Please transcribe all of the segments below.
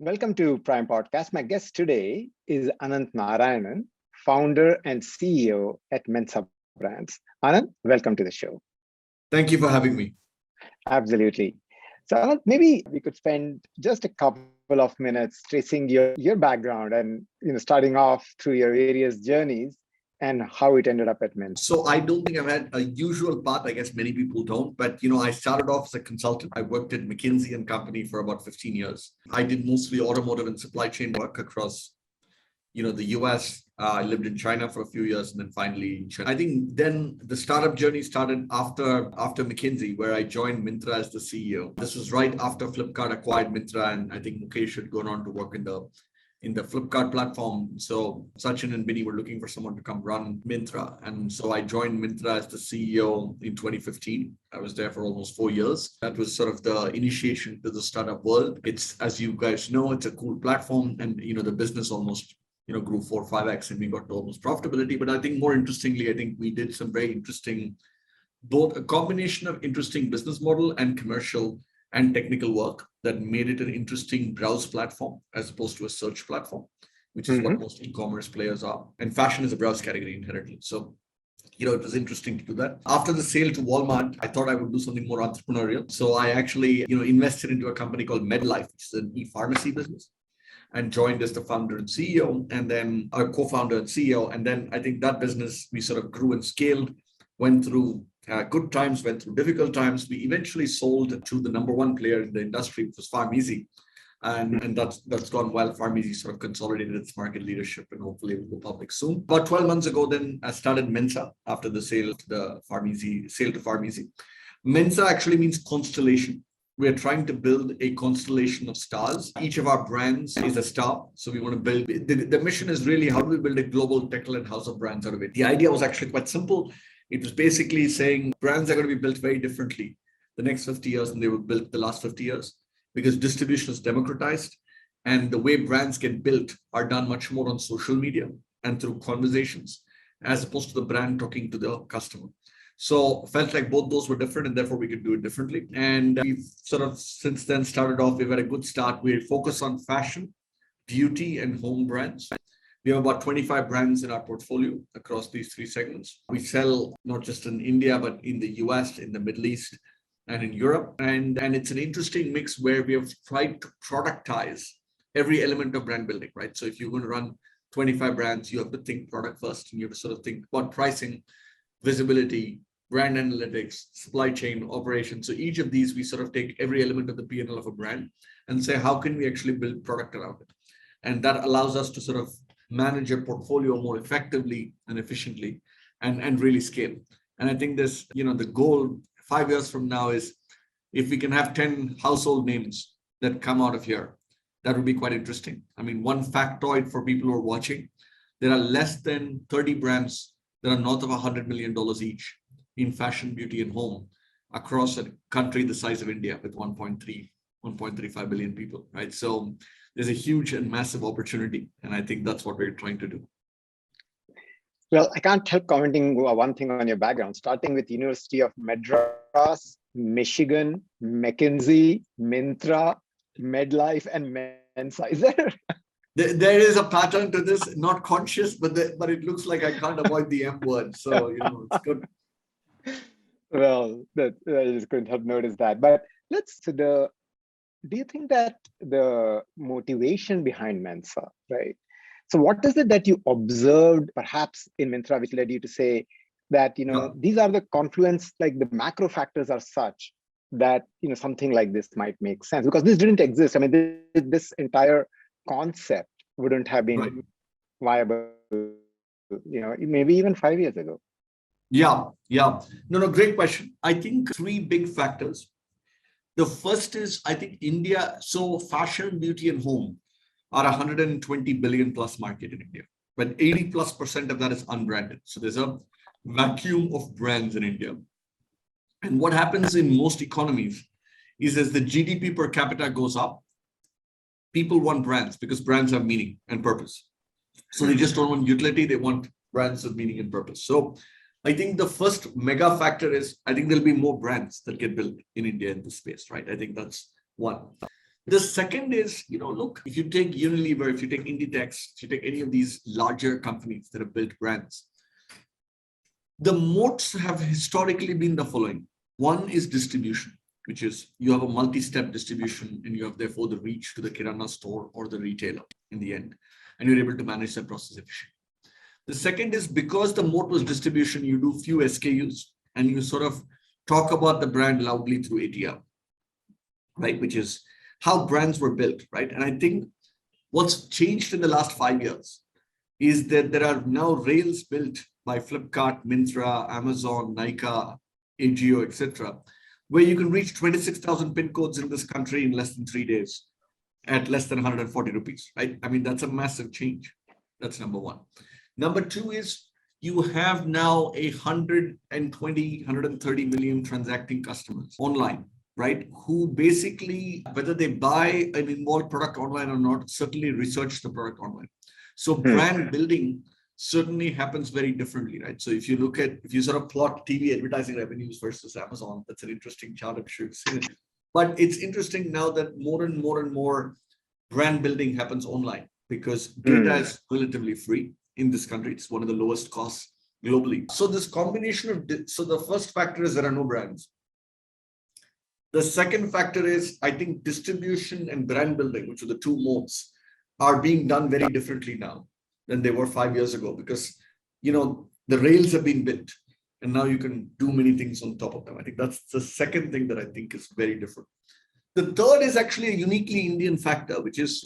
Welcome to Prime Podcast. My guest today is Ananth Narayanan, founder and CEO at Mensa Brands. Ananth, welcome to the show. Thank you for having me. Absolutely. So Ananth, maybe we could spend just a couple of minutes tracing your background and starting off through your various journeys and how it ended up at Mensa. So I don't think I've had a usual path. I guess many people don't. But, I started off as a consultant. I worked at McKinsey and Company for about 15 years. I did mostly automotive and supply chain work across, the US. I lived in China for a few years and then finally China. I think then the startup journey started after McKinsey, where I joined Myntra as the CEO. This was right after Flipkart acquired Myntra, and I think Mukesh had gone on to work in the Flipkart platform. So Sachin and Binny were looking for someone to come run Myntra. And so I joined Myntra as the CEO in 2015. I was there for almost 4 years. That was sort of the initiation to the startup world. It's, as you guys know, it's a cool platform. And, the business almost, grew 4 or 5x and we got to almost profitability. But I think more interestingly, I think we did some very interesting, both a combination of interesting business model and commercial and technical work that made it an interesting browse platform as opposed to a search platform, which is what most e-commerce players are. And fashion is a browse category inherently. So, it was interesting to do that. After the sale to Walmart, I thought I would do something more entrepreneurial. So I actually, invested into a company called MedLife, which is an e-pharmacy business, and joined as the founder and CEO, and then a co-founder and CEO. And then I think that business, we sort of grew and scaled, went through good times, went through difficult times. We eventually sold to the number one player in the industry, which was PharmEasy. And that's gone well. PharmEasy sort of consolidated its market leadership and hopefully it will go public soon. About 12 months ago, then I started Mensa after the sale to PharmEasy. Mensa actually means constellation. We're trying to build a constellation of stars. Each of our brands is a star. So we want to build, the mission is really how do we build a global tech-led house of brands out of it? The idea was actually quite simple. It was basically saying brands are going to be built very differently the next 50 years than they were built the last 50 years because distribution is democratized and the way brands get built are done much more on social media and through conversations as opposed to the brand talking to the customer. So felt like both those were different and therefore we could do it differently. And we've sort of since then started off, we've had a good start. We focus on fashion, beauty and home brands. We have about 25 brands in our portfolio across these 3 segments. We sell not just in India, but in the US, in the Middle East, and in Europe. And it's an interesting mix where we have tried to productize every element of brand building, right? So if you're going to run 25 brands, you have to think product first, and you have to sort of think about pricing, visibility, brand analytics, supply chain, operations. So each of these, we sort of take every element of the P&L of a brand and say, how can we actually build product around it? And that allows us to sort of manage a portfolio more effectively and efficiently and really scale. And I think this, the goal 5 years from now is if we can have 10 household names that come out of here, that would be quite interesting. I mean, one factoid for people who are watching, there are less than 30 brands that are north of $100 million each in fashion, beauty, and home across a country the size of India with 1.35 billion people, right? So there's a huge and massive opportunity. And I think that's what we're trying to do. Well, I can't help commenting one thing on your background, starting with University of Madras, Michigan, McKinsey, Myntra, MedLife, and Mensa. Is there? There is a pattern to this, not conscious, but it looks like I can't avoid the M word. So, it's good. Well, I just couldn't have noticed that. But do you think that the motivation behind Mensa, right? So what is it that you observed perhaps in Myntra, which led you to say that, these are the confluence, like the macro factors are such that, something like this might make sense because this didn't exist. I mean, this entire concept wouldn't have been viable, maybe even 5 years ago. Yeah. No, great question. I think 3 big factors. The first is, I think India, so fashion, beauty, and home are 120 billion plus market in India, but 80+% of that is unbranded. So there's a vacuum of brands in India. And what happens in most economies is as the GDP per capita goes up, people want brands because brands have meaning and purpose. So they just don't want utility, they want brands of meaning and purpose. So I think the first mega factor is, I think there'll be more brands that get built in India in this space, right? I think that's one. The second is, look, if you take Unilever, if you take Inditex, if you take any of these larger companies that have built brands, the moats have historically been the following. One is distribution, which is you have a multi-step distribution and you have therefore the reach to the Kirana store or the retailer in the end, and you're able to manage that process efficiently. The second is because the moat was distribution, you do few SKUs and you sort of talk about the brand loudly through ATL, right? Which is how brands were built, right? And I think what's changed in the last 5 years is that there are now rails built by Flipkart, Myntra, Amazon, Nykaa, AGO, etc., where you can reach 26,000 pin codes in this country in less than 3 days at less than 140 rupees, right? I mean, that's a massive change. That's number one. Number two is you have now 120, 130 million transacting customers online, right? Who basically, whether they buy an involved product online or not, certainly research the product online. So brand building certainly happens very differently, right? So if you sort of plot TV advertising revenues versus Amazon, that's an interesting chart. I'm sure you've seen it. But it's interesting now that more and more brand building happens online because data is relatively free in this country. It's one of the lowest costs globally. So this combination of, so the first factor is there are no brands. The second factor is, I think distribution and brand building, which are the two modes, are being done very differently now than they were 5 years ago because, the rails have been built and now you can do many things on top of them. I think that's the second thing that I think is very different. The third is actually a uniquely Indian factor, which is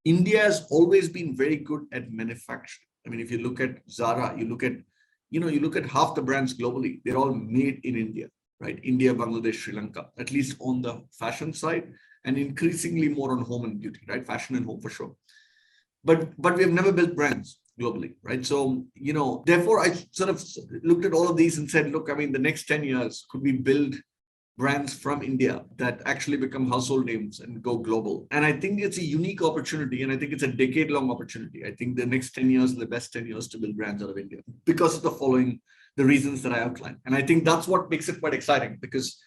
India has always been very good at manufacturing. I mean, if you look at Zara, you look at half the brands globally, they're all made in India, right? India, Bangladesh, Sri Lanka, at least on the fashion side, and increasingly more on home and beauty, right? Fashion and home for sure. But we have never built brands globally, right? So, therefore I sort of looked at all of these and said, look, I mean, the next 10 years, could we build brands from India that actually become household names and go global? And I think it's a unique opportunity. And I think it's a decade-long opportunity. I think the next 10 years are the best 10 years to build brands out of India because of the reasons that I outlined. And I think that's what makes it quite exciting because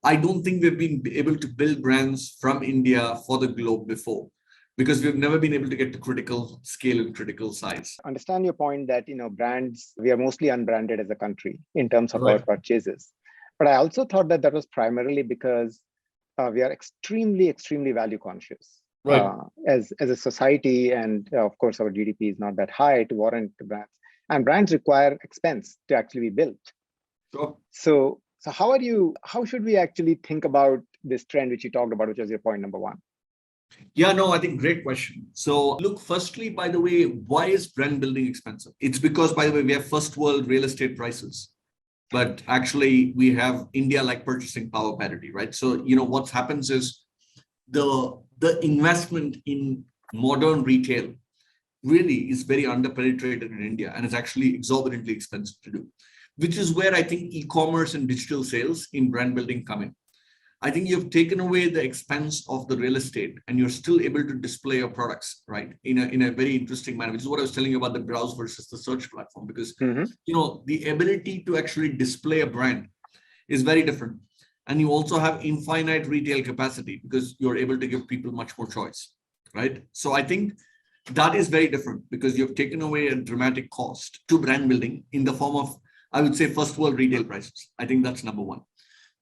I don't think we've been able to build brands from India for the globe before because we've never been able to get to critical scale and critical size. Understand your point that, brands, we are mostly unbranded as a country in terms of our purchases. But I also thought that was primarily because we are extremely, extremely value conscious as a society. And of course, our GDP is not that high to warrant the brands. And brands require expense to actually be built. Sure. So how should we actually think about this trend, which you talked about, which was your point number one? Yeah, no, I think great question. So look, firstly, by the way, why is brand building expensive? It's because, by the way, we have first world real estate prices. But actually, we have India-like purchasing power parity, right? So, what happens is the investment in modern retail really is very underpenetrated in India and it's actually exorbitantly expensive to do, which is where I think e-commerce and digital sales in brand building come in. I think you've taken away the expense of the real estate and you're still able to display your products, right? In a very interesting manner, which is what I was telling you about the browse versus the search platform, because, the ability to actually display a brand is very different. And you also have infinite retail capacity because you're able to give people much more choice, right? So I think that is very different because you've taken away a dramatic cost to brand building in the form of, I would say, first world retail prices. I think that's number one.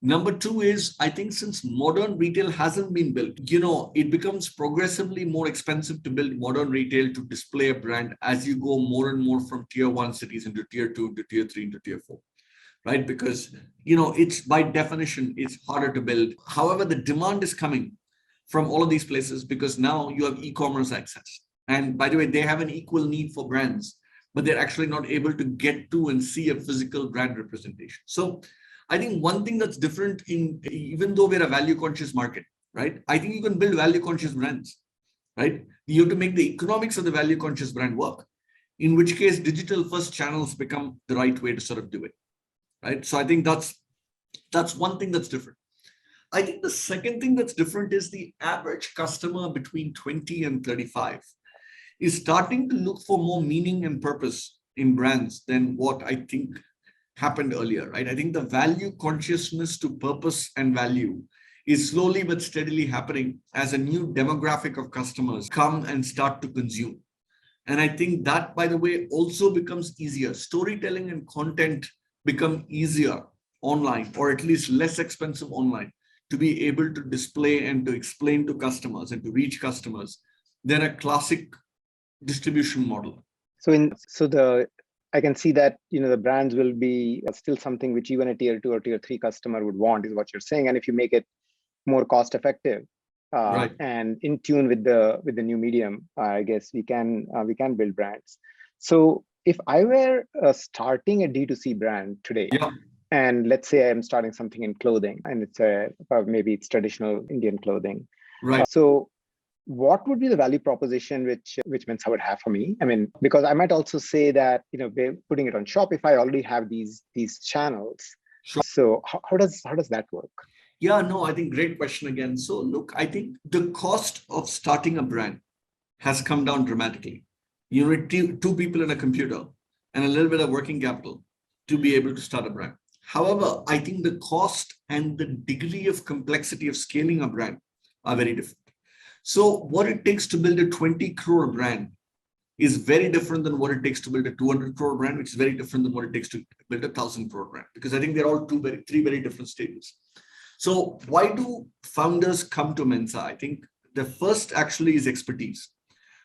Number two is, I think since modern retail hasn't been built, it becomes progressively more expensive to build modern retail to display a brand as you go more and more from tier 1 cities into tier 2, into tier 3, into tier 4, right? Because, it's by definition, it's harder to build. However, the demand is coming from all of these places because now you have e-commerce access. And by the way, they have an equal need for brands, but they're actually not able to get to and see a physical brand representation. So I think one thing that's different even though we're a value conscious market, right? I think you can build value conscious brands, right? You have to make the economics of the value conscious brand work, in which case digital first channels become the right way to sort of do it, right? So I think that's one thing that's different. I think the second thing that's different is the average customer between 20 and 35 is starting to look for more meaning and purpose in brands than what I think happened earlier, right? I think the value consciousness to purpose and value is slowly but steadily happening as a new demographic of customers come and start to consume. And I think that, by the way, also becomes easier. Storytelling and content become easier online, or at least less expensive online, to be able to display and to explain to customers and to reach customers than a classic distribution model. I can see that the brands will be still something which even a tier 2 or tier 3 customer would want, is what you're saying. And if you make it more cost effective Right. and in tune with the new medium, I guess we can build brands. So if I were starting a D2C brand today, Yeah. and let's say I'm starting something in clothing, and it's maybe it's traditional Indian clothing. Right. So what would be the value proposition which Mensa would have for me? I mean, because I might also say that putting it on Shopify, I already have these channels. Sure. So how does that work? Yeah, no, I think great question again. So look, I think the cost of starting a brand has come down dramatically. You need two people in a computer and a little bit of working capital to be able to start a brand. However, I think the cost and the degree of complexity of scaling a brand are very different. So what it takes to build a 20 crore brand is very different than what it takes to build a 200 crore brand, which is very different than what it takes to build a 1,000 crore brand, because I think they're all three very different stages. So why do founders come to Mensa? I think the first actually is expertise,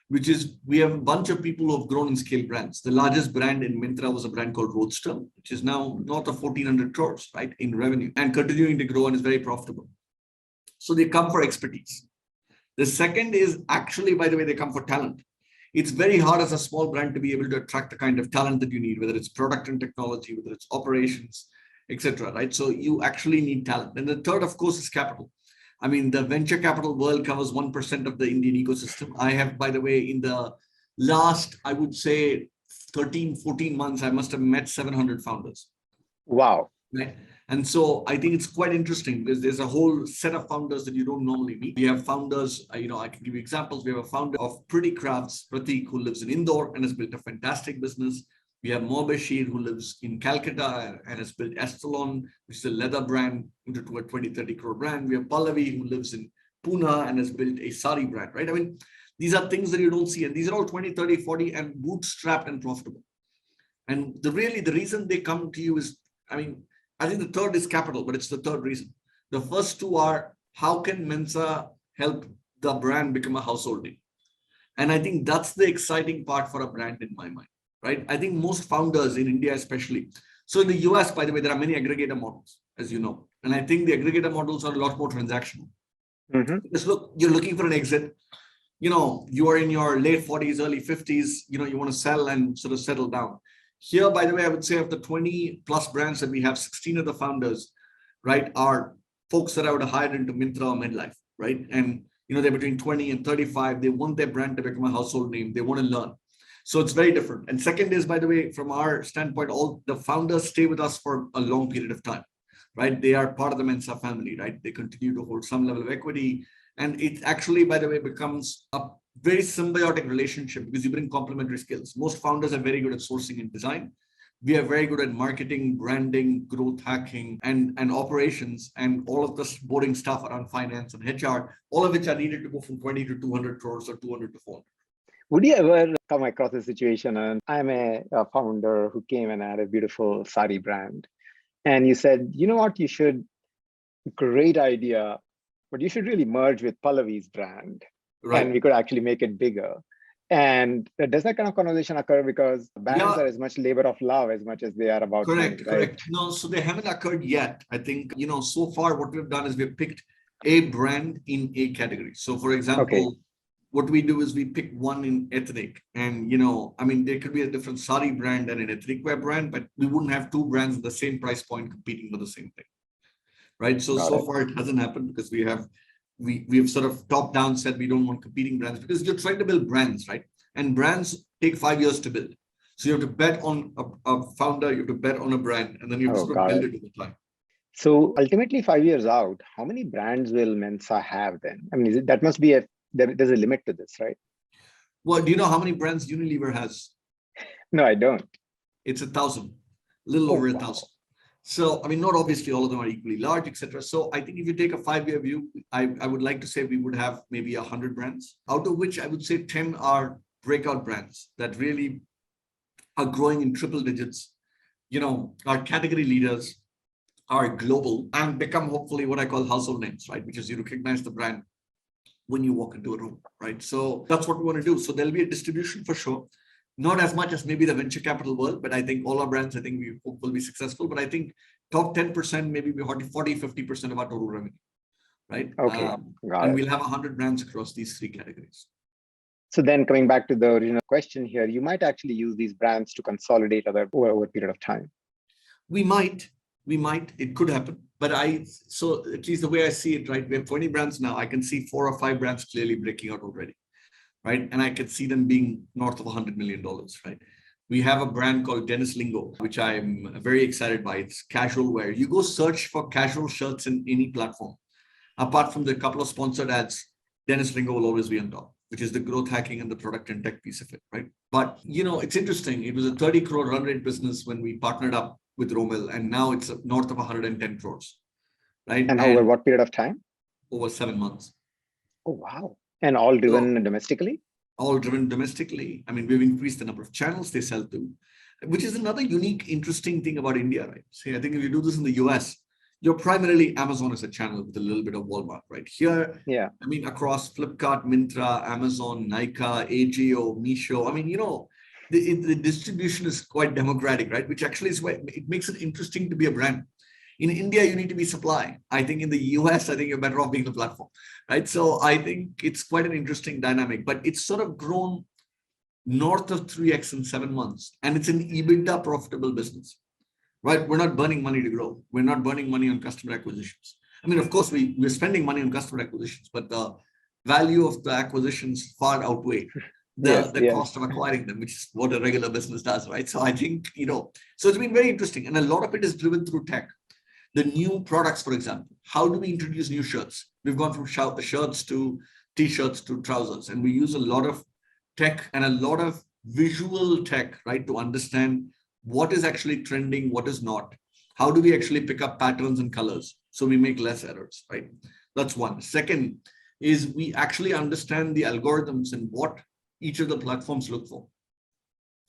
which is we have a bunch of people who have grown and scaled brands. The largest brand in Myntra was a brand called Roadster, which is now north of 1,400 crores, right, in revenue, and continuing to grow and is very profitable. So they come for expertise. The second is actually, by the way, they come for talent. It's very hard as a small brand to be able to attract the kind of talent that you need, whether it's product and technology, whether it's operations, etc. Right? So you actually need talent. And the third, of course, is capital. I mean, the venture capital world covers 1% of the Indian ecosystem. I have, by the way, in the last, I would say 13, 14 months, I must have met 700 founders. Wow. Right? And so I think it's quite interesting because there's a whole set of founders that you don't normally meet. We have founders, I can give you examples. We have a founder of Pretty Crafts, Pratik, who lives in Indore and has built a fantastic business. We have Bashir, who lives in Calcutta and has built Estalon, which is a leather brand, into a 20, 30 crore brand. We have Pallavi, who lives in Pune and has built a sari brand, right? I mean, these are things that you don't see. And these are all 20, 30, 40 and bootstrapped and profitable. And the reason they come to you is, I think the third is capital, but it's the third reason. The first two are, how can Mensa help the brand become a household name? And I think that's the exciting part for a brand in my mind, right? I think most founders in India, especially. So in the US, by the way, there are many aggregator models, as you know. And I think the aggregator models are a lot more transactional. Mm-hmm. Because look, you're looking for an exit. You are in your late 40s, early 50s, you want to sell and sort of settle down. Here, by the way, I would say of the 20 plus brands that we have, 16 of the founders, right, are folks that I would have hired into Myntra or Midlife, right? And, they're between 20 and 35. They want their brand to become a household name. They want to learn. So it's very different. And second is, by the way, from our standpoint, all the founders stay with us for a long period of time, right? They are part of the Mensa family, right? They continue to hold some level of equity. And it actually, by the way, becomes a very symbiotic relationship because you bring complementary skills. Most founders are very good at sourcing and design. We are very good at marketing, branding, growth hacking, and operations, and all of this boring stuff around finance and HR, all of which are needed to go from 20 to 200 crores or 200 to 400. Would you ever come across a situation, and I'm a founder who came and had a beautiful sari brand, and you said, you know what, great idea, but you should really merge with Pallavi's brand, right, and we could actually make it bigger. And does that kind of conversation occur? Because brands are as much labor of love as much as they are about money, right? Correct. No, so they haven't occurred yet. I think, so far what we've done is we've picked a brand in a category. So for example, what we do is we pick one in ethnic, and there could be a different sari brand and an ethnic wear brand, but we wouldn't have two brands at the same price point competing for the same thing, right? So far it hasn't happened because we've sort of top down said we don't want competing brands because you're trying to build brands, right? And brands take 5 years to build. So you have to bet on a founder, you have to bet on a brand, and then you have to sort of build it over time. So ultimately 5 years out, how many brands will Mensa have then? That must be there's a limit to this, right? Well, do you know how many brands Unilever has? No, I don't. It's 1,000, a little over 1,000. So, I mean, not obviously all of them are equally large, etc. So I think if you take a 5-year view, I would like to say we would have maybe 100 brands, out of which I would say 10 are breakout brands that really are growing in triple digits, are category leaders, are global, and become hopefully what I call household names, right? Which is you recognize the brand when you walk into a room, right? So that's what we want to do. So there'll be a distribution for sure. Not as much as maybe the venture capital world, but I think all our brands, I think we hope will be successful. But I think top 10%, maybe 40, 50% of our total revenue, right? Okay, got And it. we'll have 100 brands across these three categories. So then coming back to the original question here, you might actually use these brands to consolidate over a period of time. We might, it could happen. But so at least the way I see it, right? We have 20 brands now. I can see 4 or 5 brands clearly breaking out already, right? And I can see them being north of $100 million, right? We have a brand called Dennis Lingo, which I'm very excited by. It's casual wear. You go search for casual shirts in any platform. Apart from the couple of sponsored ads, Dennis Lingo will always be on top, which is the growth hacking and the product and tech piece of it, right? But, it's interesting. It was a 30 crore run rate business when we partnered up with Romel, and now it's north of 110 crores, right? And over what period of time? Over 7 months. Oh, wow. And all driven domestically? All driven domestically. I mean, we've increased the number of channels they sell to, which is another unique, interesting thing about India, right? See, I think if you do this in the US, you're primarily Amazon as a channel with a little bit of Walmart, right? Here, yeah. I mean, across Flipkart, Myntra, Amazon, Nykaa, AJO, Meesho, I mean, the distribution is quite democratic, right? Which actually is why it makes it interesting to be a brand. In India, you need to be supply. I think in the US, I think you're better off being the platform, right? So I think it's quite an interesting dynamic, but it's sort of grown north of 3x in 7 months. And it's an EBITDA profitable business, right? We're not burning money to grow. We're not burning money on customer acquisitions. I mean, of course, we're spending money on customer acquisitions, but the value of the acquisitions far outweigh the cost of acquiring them, which is what a regular business does, right? So I think, so it's been very interesting. And a lot of it is driven through tech. The new products, for example, how do we introduce new shirts? We've gone from shirts to t-shirts to trousers, and we use a lot of tech and a lot of visual tech, right, to understand what is actually trending, what is not. How do we actually pick up patterns and colors so we make less errors, right? That's one. Second is we actually understand the algorithms and what each of the platforms look for.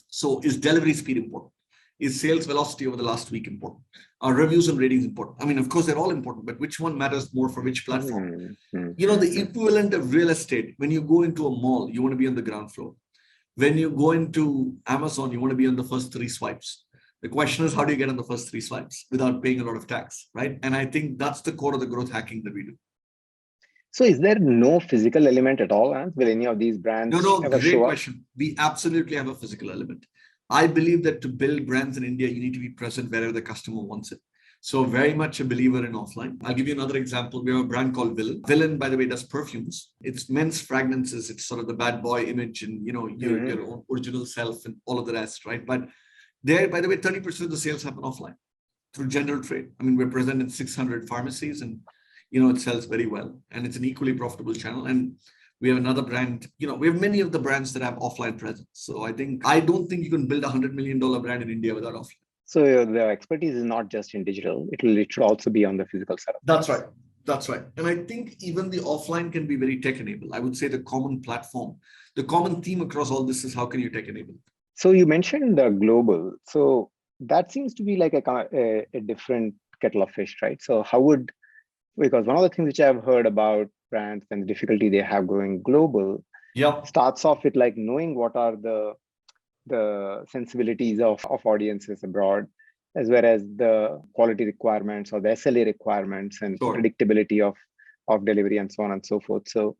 So is delivery speed important? Is sales velocity over the last week important? Are reviews and ratings important? I mean, of course, they're all important, but which one matters more for which platform? The equivalent of real estate, when you go into a mall, you want to be on the ground floor. When you go into Amazon, you want to be on the first 3 swipes. The question is, how do you get on the first 3 swipes without paying a lot of tax, right? And I think that's the core of the growth hacking that we do. So is there no physical element at all, Ananth? Will any of these brands ever great show question. up? We absolutely have a physical element. I believe that to build brands in India, you need to be present wherever the customer wants it. So very much a believer in offline. I'll give you another example. We have a brand called Villain. Villain, by the way, does perfumes. It's men's fragrances. It's sort of the bad boy image and, your own original self and all of the rest, right? But there, by the way, 30% of the sales happen offline through general trade. I mean, we're present in 600 pharmacies and, it sells very well. And it's an equally profitable channel. And we have another brand, we have many of the brands that have offline presence. So I don't think you can build $100 million brand in India without offline. So the expertise is not just in digital, it should also be on the physical side. That's right. That's right. And I think even the offline can be very tech enabled. I would say the common platform, the common theme across all this is how can you tech enable? So you mentioned the global. So that seems to be like a different kettle of fish, right? So because one of the things which I've heard about brands and the difficulty they have going global starts off with like knowing what are the sensibilities of audiences abroad, as well as the quality requirements or the SLA requirements and predictability of delivery and so on and so forth. So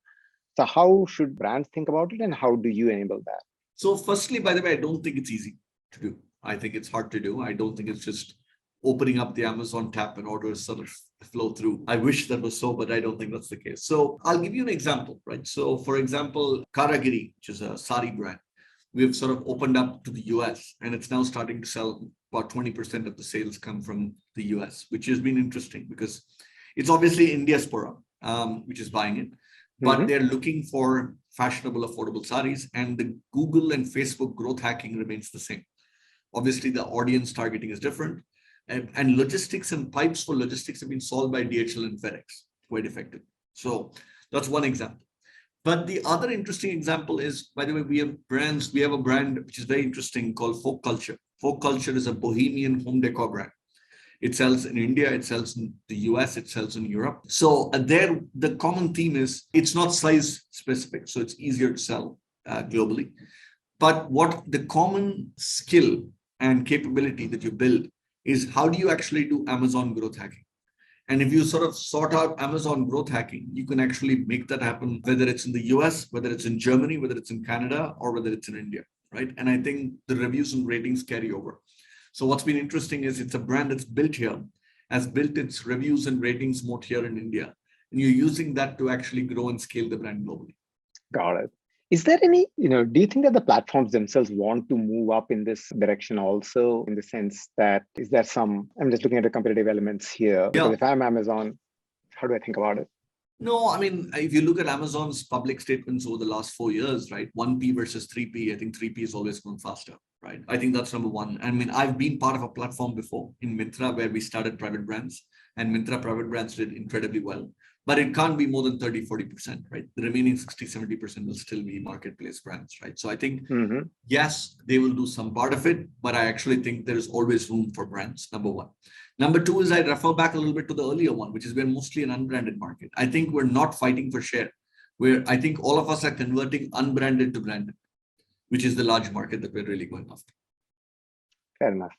how should brands think about it and how do you enable that? So firstly, by the way, I don't think it's easy to do. I think it's hard to do. I don't think it's just opening up the Amazon tap and orders sort of flow through. I wish that was so, but I don't think that's the case. So I'll give you an example, right? So for example, Karagiri, which is a sari brand, we've sort of opened up to the US and it's now starting to sell. About 20% of the sales come from the US, which has been interesting because it's obviously India's diaspora, which is buying it, but they're looking for fashionable, affordable saris, and the Google and Facebook growth hacking remains the same. Obviously, the audience targeting is different, And logistics and pipes for logistics have been solved by DHL and FedEx quite effective. So that's one example. But the other interesting example is, by the way, we have brands. We have a brand which is very interesting called Folk Culture. Folk Culture is a bohemian home decor brand. It sells in India, it sells in the US, it sells in Europe. So there, the common theme is it's not size specific, so it's easier to sell globally. But what the common skill and capability that you build is how do you actually do Amazon growth hacking? And if you sort of sort out Amazon growth hacking, you can actually make that happen, whether it's in the US, whether it's in Germany, whether it's in Canada, or whether it's in India, right? And I think the reviews and ratings carry over. So what's been interesting is it's a brand that's built here, has built its reviews and ratings moat here in India. And you're using that to actually grow and scale the brand globally. Got it. Is there any, do you think that the platforms themselves want to move up in this direction also, in the sense that, is there some, I'm just looking at the competitive elements here, because if I'm Amazon, how do I think about it? No, I mean, if you look at Amazon's public statements over the last 4 years, right, 1P versus 3P, I think 3P is always going faster, right? I think that's number one. I mean, I've been part of a platform before in Myntra where we started private brands, and Myntra private brands did incredibly well. But it can't be more than 30, 40%, right? The remaining 60, 70% will still be marketplace brands, right? So I think, yes, they will do some part of it, but I actually think there is always room for brands, number one. Number two is I refer back a little bit to the earlier one, which is we're mostly an unbranded market. I think we're not fighting for share. I think all of us are converting unbranded to branded, which is the large market that we're really going after. Fair enough.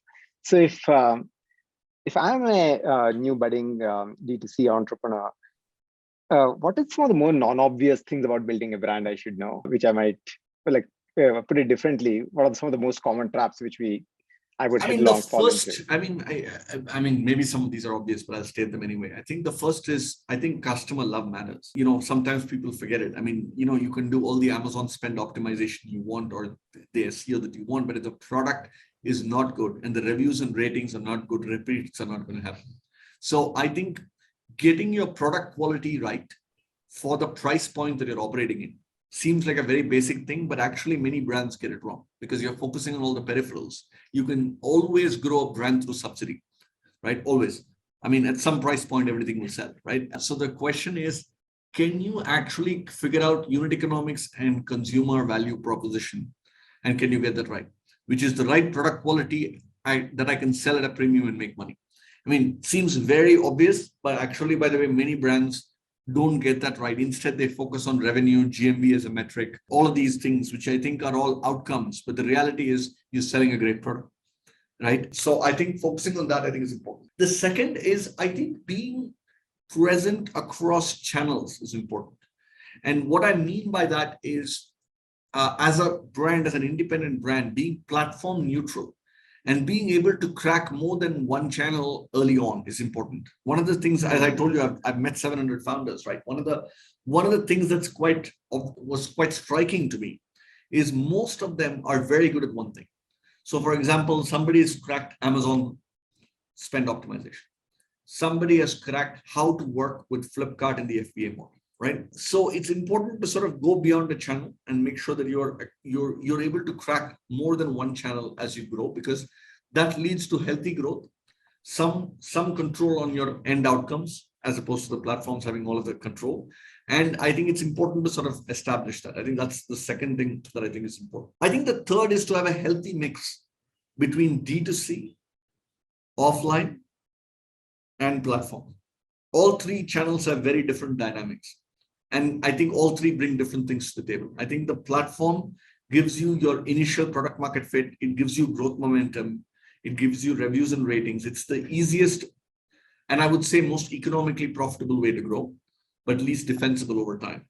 So if I'm a new budding D2C entrepreneur, what is some of the more non-obvious things about building a brand I should know, which I might put it differently? What are some of the most common traps which I would headlong fall into? I mean, maybe some of these are obvious, but I'll state them anyway. I think the first is, I think customer love matters. Sometimes people forget it. I mean, you can do all the Amazon spend optimization you want or the SEO that you want, but if the product is not good and the reviews and ratings are not good, repeats are not going to happen. So I think getting your product quality right for the price point that you're operating in seems like a very basic thing, but actually many brands get it wrong because you're focusing on all the peripherals. You can always grow a brand through subsidy, right? Always. I mean, at some price point, everything will sell, right? So the question is, can you actually figure out unit economics and consumer value proposition? And can you get that right? Which is the right product quality that I can sell at a premium and make money. I mean, seems very obvious, but actually, by the way, many brands don't get that right. Instead, they focus on revenue, GMV as a metric, all of these things, which I think are all outcomes. But the reality is you're selling a great product, right? So I think focusing on that, I think is important. The second is, I think being present across channels is important. And what I mean by that is, as a brand, as an independent brand, being platform neutral and being able to crack more than one channel early on is important. One of the things, as I told you, I've met 700 founders, right? One of the things was quite striking to me is most of them are very good at one thing. So for example, somebody has cracked Amazon spend optimization. Somebody has cracked how to work with Flipkart in the FBA model, right? So it's important to sort of go beyond the channel and make sure that you're able to crack more than one channel as you grow, because that leads to healthy growth, some control on your end outcomes, as opposed to the platforms having all of the control. And I think it's important to sort of establish that. I think that's the second thing that I think is important. I think the third is to have a healthy mix between D2C, offline, and platform. All three channels have very different dynamics. And I think all three bring different things to the table. I think the platform gives you your initial product market fit. It gives you growth momentum. It gives you reviews and ratings. It's the easiest, and I would say most economically profitable way to grow, but least defensible over time.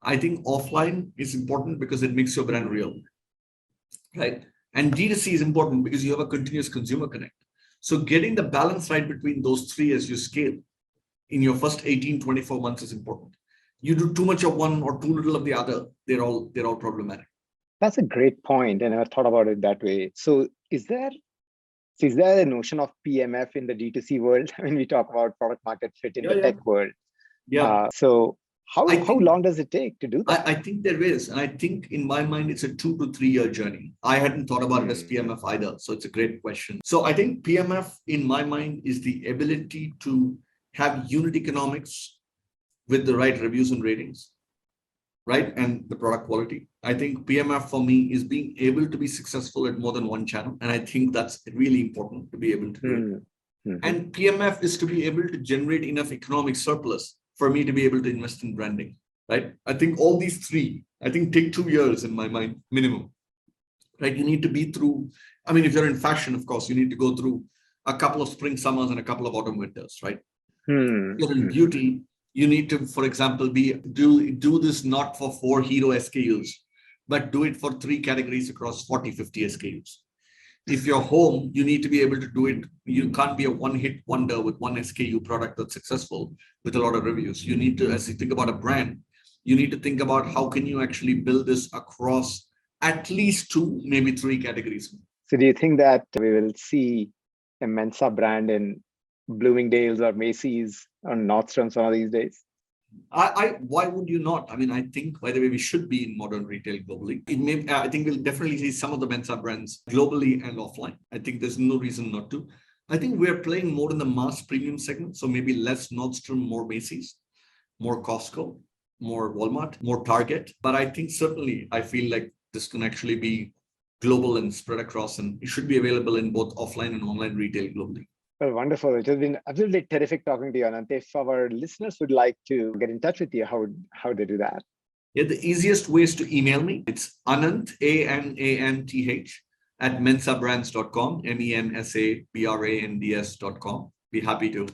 I think offline is important because it makes your brand real, right? And D2C is important because you have a continuous consumer connect. So getting the balance right between those three as you scale in your first 18, 24 months is important. You do too much of one or too little of the other, they're all problematic. That's a great point, and I never thought about it that way. So is there a notion of PMF in the D2C world? I mean, we talk about product market fit in the tech world. Yeah. So How long does it take to do that? I think there is. And I think in my mind, it's a 2 to 3 year journey. I hadn't thought about it as PMF either. So it's a great question. So I think PMF in my mind is the ability to have unit economics with the right reviews and ratings, right? And the product quality. I think PMF for me is being able to be successful at more than one channel. And I think that's really important to be able to do it. Mm-hmm. And PMF is to be able to generate enough economic surplus for me to be able to invest in branding, right? I think all these three, I think take 2 years in my mind, minimum, right? You need to be through, I mean, if you're in fashion, of course, you need to go through a couple of spring summers and a couple of autumn winters, right? If you're in beauty, you need to, for example, do this not for 4 hero SKUs, but do it for 3 categories across 40, 50 SKUs. If you're home, you need to be able to do it. You can't be a one-hit wonder with one SKU product that's successful with a lot of reviews. You need to, as you think about a brand, you need to think about how can you actually build this across at least 2, maybe 3 categories. So do you think that we will see a Mensa brand in Bloomingdale's or Macy's or Nordstrom's one of these days? Why would you not? I mean, I think, by the way, we should be in modern retail globally. I think we'll definitely see some of the Mensa brands globally and offline. I think there's no reason not to. I think we're playing more in the mass premium segment. So maybe less Nordstrom, more Macy's, more Costco, more Walmart, more Target. But I think certainly I feel like this can actually be global and spread across, and it should be available in both offline and online retail globally. Well, wonderful. It has been absolutely terrific talking to you, Ananth. If our listeners would like to get in touch with you, how do they do that? Yeah, the easiest way is to email me. It's Ananth, ANANTH, at mensabrands.com, MENSABRANDS.com. Be happy to.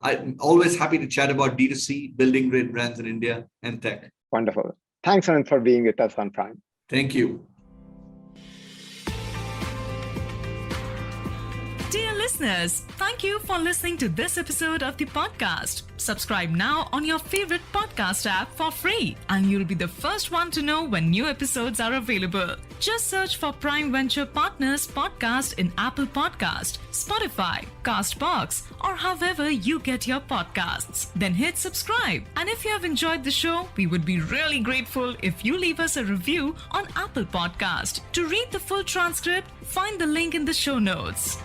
I'm always happy to chat about D2C, building great brands in India and tech. Wonderful. Thanks, Ananth, for being with us on Prime. Thank you. Dear listeners, thank you for listening to this episode of the podcast. Subscribe now on your favorite podcast app for free, and you'll be the first one to know when new episodes are available. Just search for Prime Venture Partners Podcast in Apple Podcast, Spotify, Castbox, or however you get your podcasts. Then hit subscribe. And if you have enjoyed the show, we would be really grateful if you leave us a review on Apple Podcast. To read the full transcript, find the link in the show notes.